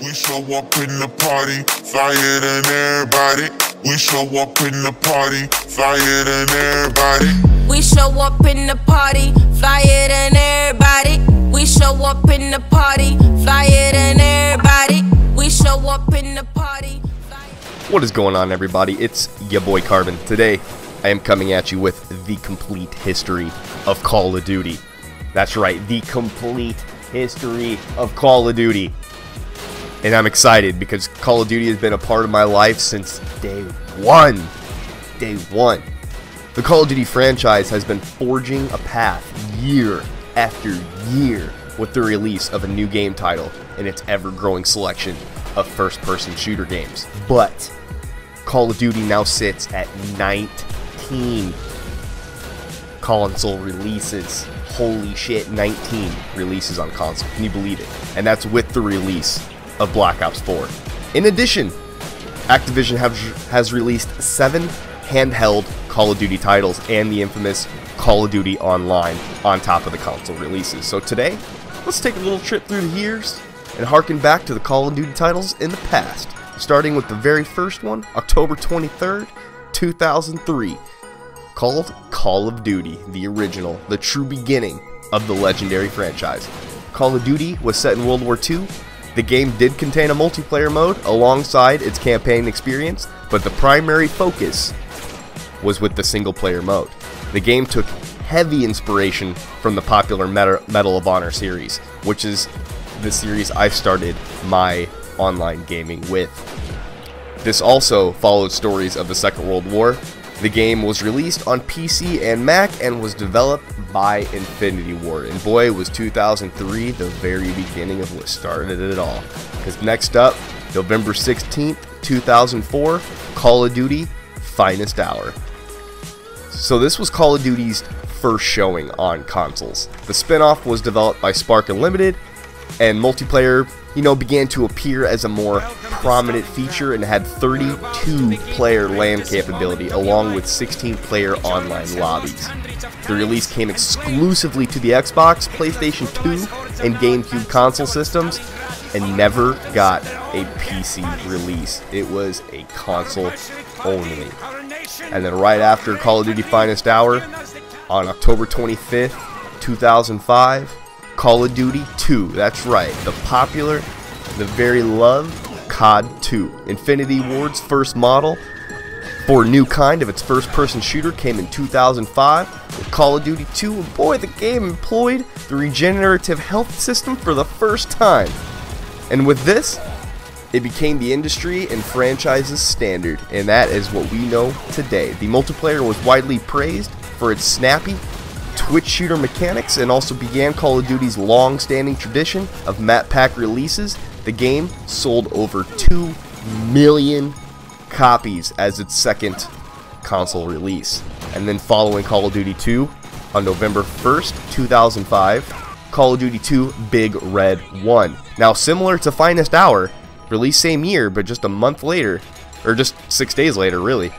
We show up in the party, flyer than everybody. We show up in the party, flyer than everybody. We show up in the party, flyer than everybody. We show up in the party, flyer than everybody. We show up in the party. What is going on, everybody? It's your boy Carbon. Today, I am coming at you with the complete history of Call of Duty. That's right, the complete history of Call of Duty. And I'm excited because Call of Duty has been a part of my life since day one. Day one. The Call of Duty franchise has been forging a path year after year with the release of a new game title and its ever-growing selection of first-person shooter games. But Call of Duty now sits at 19 console releases. Holy shit, 19 releases on console. Can you believe it? And that's with the release of Black Ops 4. In addition, Activision has released 7 handheld Call of Duty titles and the infamous Call of Duty Online on top of the console releases. So today, let's take a little trip through the years and harken back to the Call of Duty titles in the past, starting with the very first one, October 23rd, 2003, called Call of Duty, the original, the true beginning of the legendary franchise. Call of Duty was set in World War II. The game did contain a multiplayer mode alongside its campaign experience, but the primary focus was with the single-player mode. The game took heavy inspiration from the popular Medal of Honor series, which is the series I started my online gaming with. This also followed stories of the Second World War. The game was released on PC and Mac and was developed by Infinity Ward. And boy, was 2003 the very beginning of what started it all. Because next up, November 16th, 2004, Call of Duty Finest Hour. So this was Call of Duty's first showing on consoles. The spin-off was developed by Spark Unlimited, and multiplayer, began to appear as a more prominent feature and had 32-player LAN capability along with 16-player online lobbies. The release came exclusively to the Xbox, PlayStation 2, and GameCube console systems and never got a PC release. It was a console only. And then right after Call of Duty Finest Hour, on October 25th, 2005, Call of Duty 2, that's right, the popular, the very loved COD 2. Infinity Ward's first model for a new kind of its first-person shooter came in 2005 with Call of Duty 2, and boy, the game employed the regenerative health system for the first time. And with this, it became the industry and franchise's standard, and that is what we know today. The multiplayer was widely praised for its snappy Twitch shooter mechanics and also began Call of Duty's long-standing tradition of map pack releases. The game sold over 2 million copies as its second console release. And then following Call of Duty 2, on November 1st, 2005, Call of Duty 2 Big Red 1. Now similar to Finest Hour, released same year but just a month later, or just 6 days later really,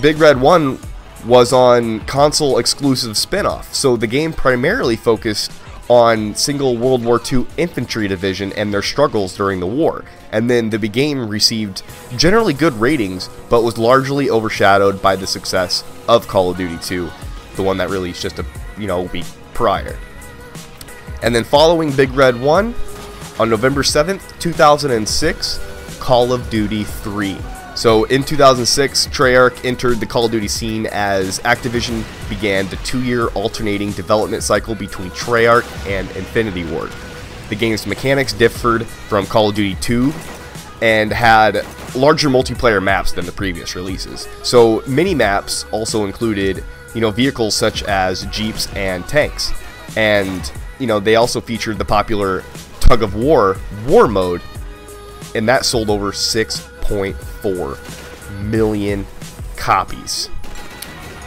Big Red 1 was on console exclusive spin-off. So the game primarily focused on single World War II infantry division and their struggles during the war. And then the game received generally good ratings, but was largely overshadowed by the success of Call of Duty 2, the one that released just a week prior. And then following Big Red 1, on November 7th, 2006, Call of Duty 3. So in 2006, Treyarch entered the Call of Duty scene as Activision began the 2-year alternating development cycle between Treyarch and Infinity Ward. The game's mechanics differed from Call of Duty 2 and had larger multiplayer maps than the previous releases. So mini-maps also included, vehicles such as jeeps and tanks. And, they also featured the popular Tug of War mode, and that sold over 6.4 million copies.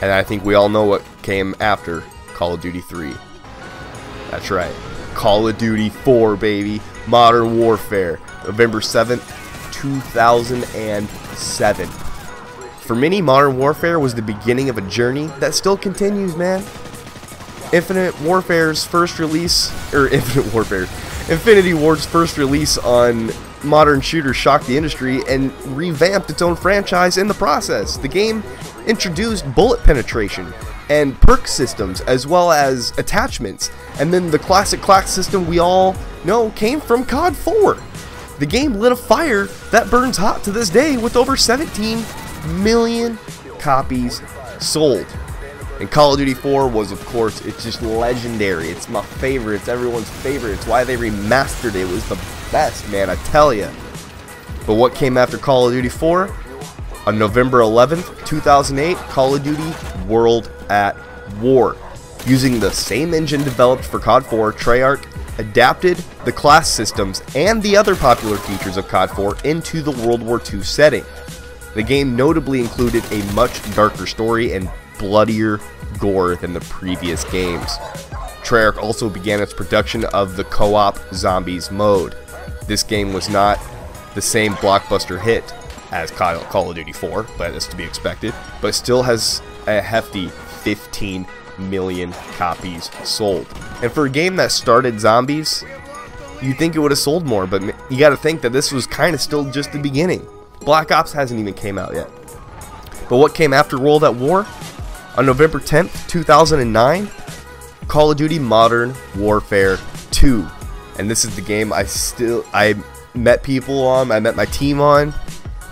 And I think we all know what came after Call of Duty 3. That's right, Call of Duty 4, baby. Modern Warfare, November 7th, 2007. For many, Modern Warfare was the beginning of a journey that still continues, man. Infinite Warfare's first release, or Infinite Warfare, Infinity Ward's first release on modern shooters shocked the industry and revamped its own franchise in the process. The game introduced bullet penetration and perk systems as well as attachments, and then the classic class system we all know came from COD 4. The game lit a fire that burns hot to this day with over 17 million copies sold. And Call of Duty 4 was, of course, it's just legendary. It's my favorite. It's everyone's favorite. It's why they remastered it. It was the best, man, I tell ya. But what came after Call of Duty 4? On November 11th, 2008, Call of Duty World at War. Using the same engine developed for COD 4, Treyarch adapted the class systems and the other popular features of COD 4 into the World War II setting. The game notably included a much darker story and bloodier gore than the previous games. Treyarch also began its production of the co-op Zombies mode. This game was not the same blockbuster hit as Call of Duty 4, but that's to be expected, but still has a hefty 15 million copies sold. And for a game that started zombies, you'd think it would have sold more, but you gotta think that this was kind of still just the beginning. Black Ops hasn't even came out yet. But what came after World at War? On November 10th, 2009, Call of Duty Modern Warfare 2. And this is the game I met people on, I met my team on,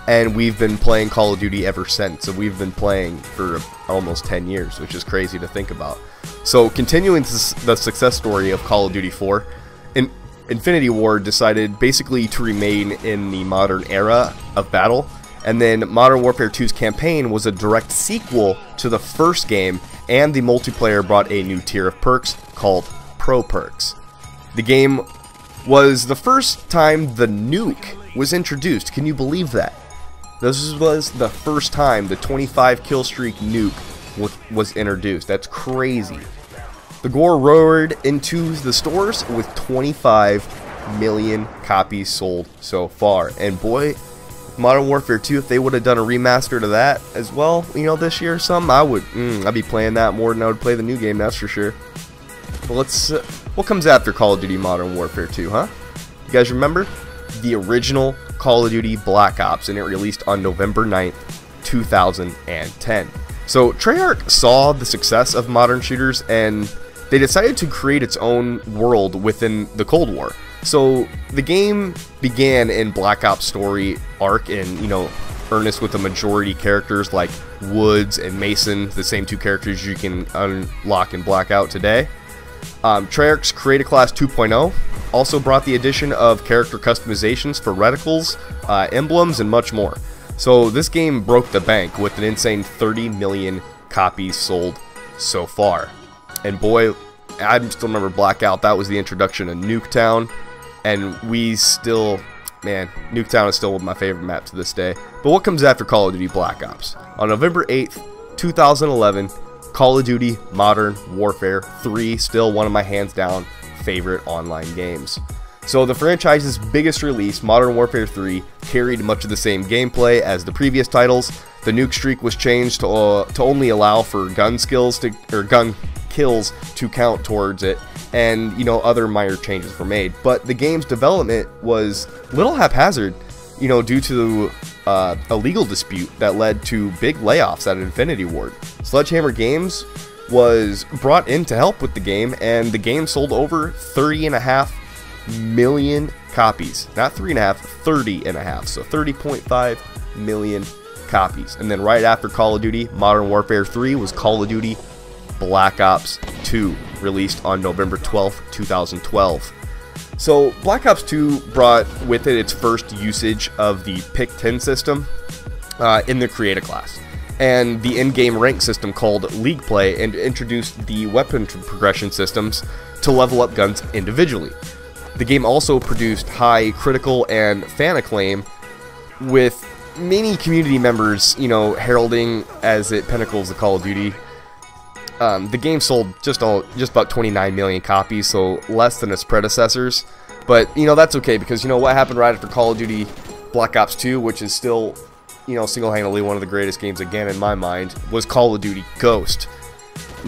and we've been playing Call of Duty ever since. So we've been playing for almost 10 years, which is crazy to think about. So continuing the success story of Call of Duty 4, Infinity Ward decided basically to remain in the modern era of battle. And then Modern Warfare 2's campaign was a direct sequel to the first game, and the multiplayer brought a new tier of perks called Pro Perks. The game was the first time the nuke was introduced. Can you believe that? This was the first time the 25 kill streak nuke was introduced. That's crazy. The gore roared into the stores with 25 million copies sold so far. And boy, Modern Warfare 2, if they would have done a remaster to that as well, you know, this year or something, I'd be playing that more than I would play the new game, that's for sure. But let's, what comes after Call of Duty Modern Warfare 2, huh? You guys remember? The original Call of Duty Black Ops, and it released on November 9th, 2010. So Treyarch saw the success of modern shooters, and they decided to create its own world within the Cold War. So the game began in Black Ops story arc in, you know, earnest with the majority characters like Woods and Mason, the same two characters you can unlock in Blackout today. Treyarch's Create a Class 2.0 also brought the addition of character customizations for reticles, emblems, and much more. So this game broke the bank with an insane 30 million copies sold so far. And boy, I still remember Blackout. That was the introduction of Nuketown, and we still, man, Nuketown is still my favorite map to this day. But what comes after Call of Duty Black Ops? On November 8th, 2011, Call of Duty Modern Warfare 3, still one of my hands down favorite online games. So the franchise's biggest release, Modern Warfare 3, carried much of the same gameplay as the previous titles. The nuke streak was changed to only allow for gun kills to count towards it, and you know, other minor changes were made. But the game's development was a little haphazard, you know, due to a legal dispute that led to big layoffs at Infinity Ward. Sledgehammer Games was brought in to help with the game, and the game sold over 30.5 million copies. Not 3.5, 30.5, so 30.5 million copies. And then right after Call of Duty Modern Warfare 3 was Call of Duty Black Ops 2, released on November 12th, 2012. So Black Ops 2 brought with it its first usage of the Pick 10 system in the Create a Class, and the in-game rank system called League Play, and introduced the weapon progression systems to level up guns individually. The game also produced high critical and fan acclaim, with many community members, you know, heralding as it pinnacles the Call of Duty. The game sold just about 29 million copies, so less than its predecessors. But, you know, that's okay, because, you know, what happened right after Call of Duty Black Ops 2, which is still, you know, single-handedly one of the greatest games again in my mind, was Call of Duty Ghost.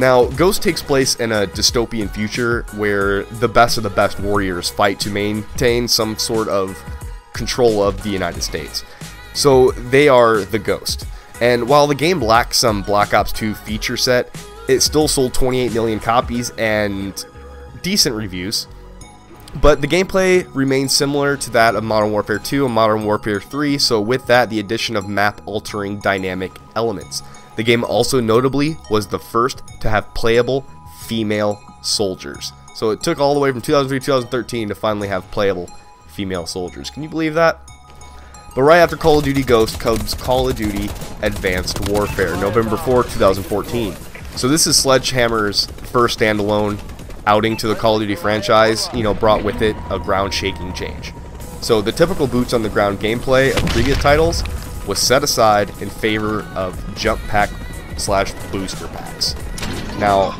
Now, Ghost takes place in a dystopian future where the best of the best warriors fight to maintain some sort of control of the United States. So they are the Ghost. And while the game lacks some Black Ops 2 feature set, it still sold 28 million copies and decent reviews. But the gameplay remains similar to that of Modern Warfare 2 and Modern Warfare 3, so with that, the addition of map-altering dynamic elements. The game also notably was the first to have playable female soldiers. So it took all the way from 2003 to 2013 to finally have playable female soldiers. Can you believe that? But right after Call of Duty Ghost comes Call of Duty Advanced Warfare, November 4, 2014. So this is Sledgehammer's first standalone outing to the Call of Duty franchise, brought with it a ground-shaking change. So the typical boots-on-the-ground gameplay of previous titles was set aside in favor of jump pack / booster packs. Now,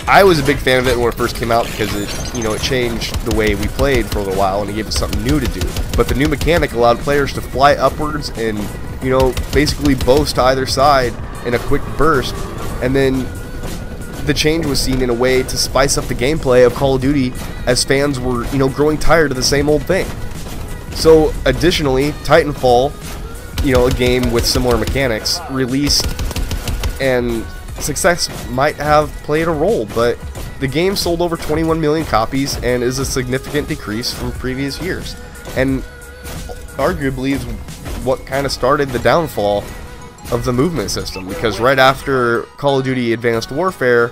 I was a big fan of it when it first came out because it changed the way we played for a little while and it gave us something new to do. But the new mechanic allowed players to fly upwards and, basically boast to either side in a quick burst, and then the change was seen in a way to spice up the gameplay of Call of Duty as fans were, growing tired of the same old thing. So, additionally, Titanfall, a game with similar mechanics, released, and success might have played a role, but the game sold over 21 million copies and is a significant decrease from previous years. And arguably is what kind of started the downfall of the movement system, because right after Call of Duty Advanced Warfare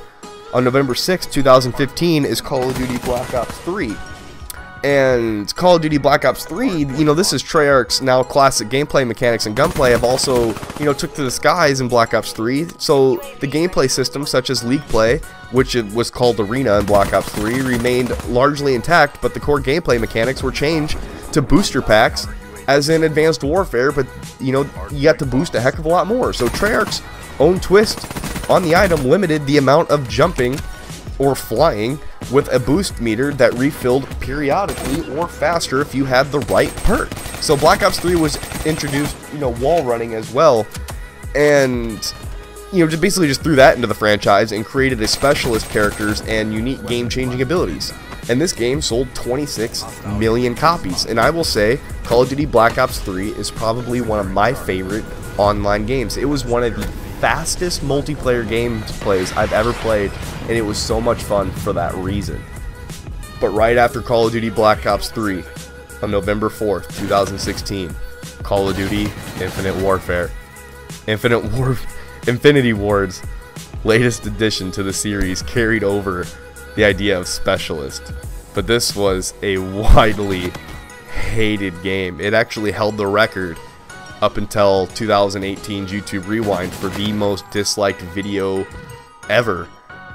on November 6, 2015 is Call of Duty Black Ops 3. And Call of Duty Black Ops 3, this is Treyarch's now classic gameplay mechanics and gunplay have also, took to the skies in Black Ops 3. So the gameplay system, such as League Play, which it was called Arena in Black Ops 3, remained largely intact, but the core gameplay mechanics were changed to booster packs, as in Advanced Warfare, but, you got to boost a heck of a lot more. So Treyarch's own twist on the item limited the amount of jumping or flying with a boost meter that refilled periodically or faster if you had the right perk. So Black Ops 3 was introduced, wall running as well, and just basically just threw that into the franchise and created a specialist characters and unique game-changing abilities. And this game sold 26 million copies, and I will say Call of Duty Black Ops 3 is probably one of my favorite online games. It was one of the fastest multiplayer gameplays I've ever played, and it was so much fun for that reason. But right after Call of Duty Black Ops 3 on November 4th, 2016, Call of Duty Infinite Warfare. Infinity Ward's latest addition to the series carried over the idea of specialist, but this was a widely hated game. It actually held the record up until 2018's YouTube Rewind for the most disliked video ever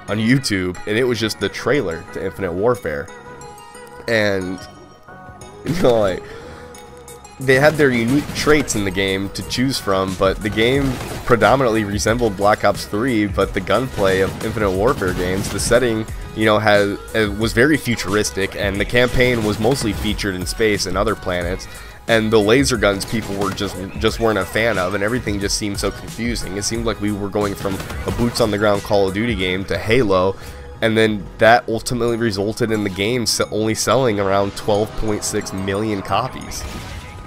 on YouTube, and it was just the trailer to Infinite Warfare. And they had their unique traits in the game to choose from, but the game predominantly resembled Black Ops 3, but the gunplay of Infinite Warfare games, the setting, was very futuristic, and the campaign was mostly featured in space and other planets, and the laser guns people were just weren't a fan of, and everything just seemed so confusing. It seemed like we were going from a boots-on-the-ground Call of Duty game to Halo, and then that ultimately resulted in the game only selling around 12.6 million copies.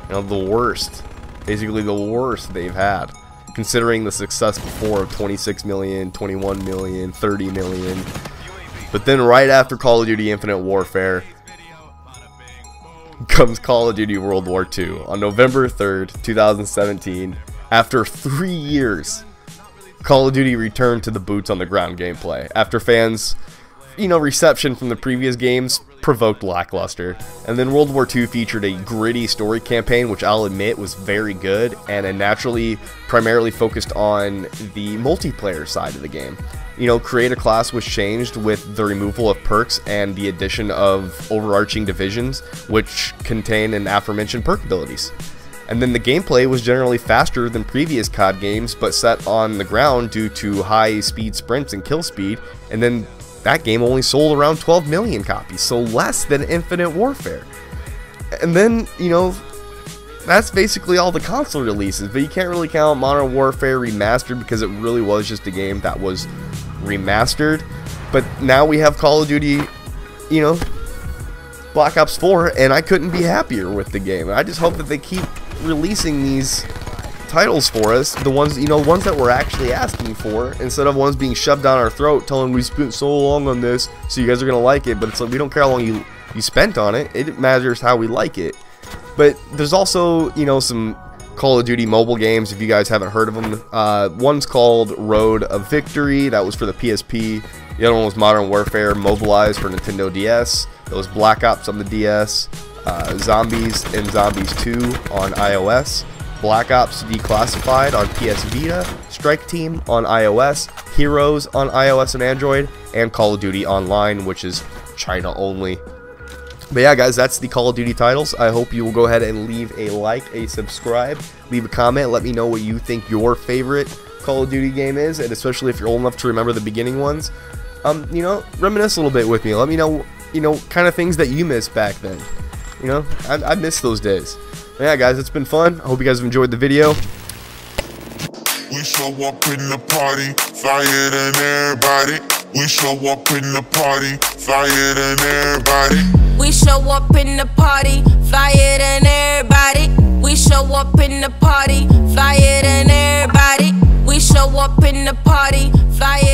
The worst. Basically the worst they've had, considering the success before of 26 million, 21 million, 30 million. But then right after Call of Duty Infinite Warfare comes Call of Duty World War II on November 3rd, 2017. After 3 years, Call of Duty returned to the boots-on-the-ground gameplay after fans' reception from the previous games provoked lackluster. And then World War II featured a gritty story campaign, which I'll admit was very good, and it naturally primarily focused on the multiplayer side of the game. Creator class was changed with the removal of perks and the addition of overarching divisions, which contain an aforementioned perk abilities. And then the gameplay was generally faster than previous COD games, but set on the ground due to high speed sprints and kill speed, and then that game only sold around 12 million copies, so less than Infinite Warfare. And then, that's basically all the console releases, but you can't really count Modern Warfare Remastered because it really was just a game that was remastered. But now we have Call of Duty, you know, Black Ops 4, and I couldn't be happier with the game. I just hope that they keep releasing these titles for us, the ones, you know, ones that we're actually asking for, instead of ones being shoved down our throat telling we spent so long on this so you guys are gonna like it. But it's like, we don't care how long you spent on it, it matters how we like it. But there's also, you know, some Call of Duty mobile games, if you guys haven't heard of them. One's called Road of Victory, that was for the PSP. The other one was Modern Warfare Mobilized for Nintendo DS. There was Black Ops on the DS, Zombies and Zombies 2 on iOS, Black Ops Declassified on PS Vita, Strike Team on iOS, Heroes on iOS and Android, and Call of Duty Online, which is China only. But yeah, guys, that's the Call of Duty titles. I hope you will go ahead and leave a like, a subscribe, leave a comment, let me know what you think your favorite Call of Duty game is, and especially if you're old enough to remember the beginning ones. You know, reminisce a little bit with me. Let me know, you know, kind of things that you missed back then. You know, I miss those days. But yeah, guys, it's been fun. I hope you guys have enjoyed the video. We show up in the party, flyer than everybody. We show up in the party, flyer than everybody. We show up in the party, flyer than everybody. We show up in the party, flyer than everybody. We show up in the party, flyer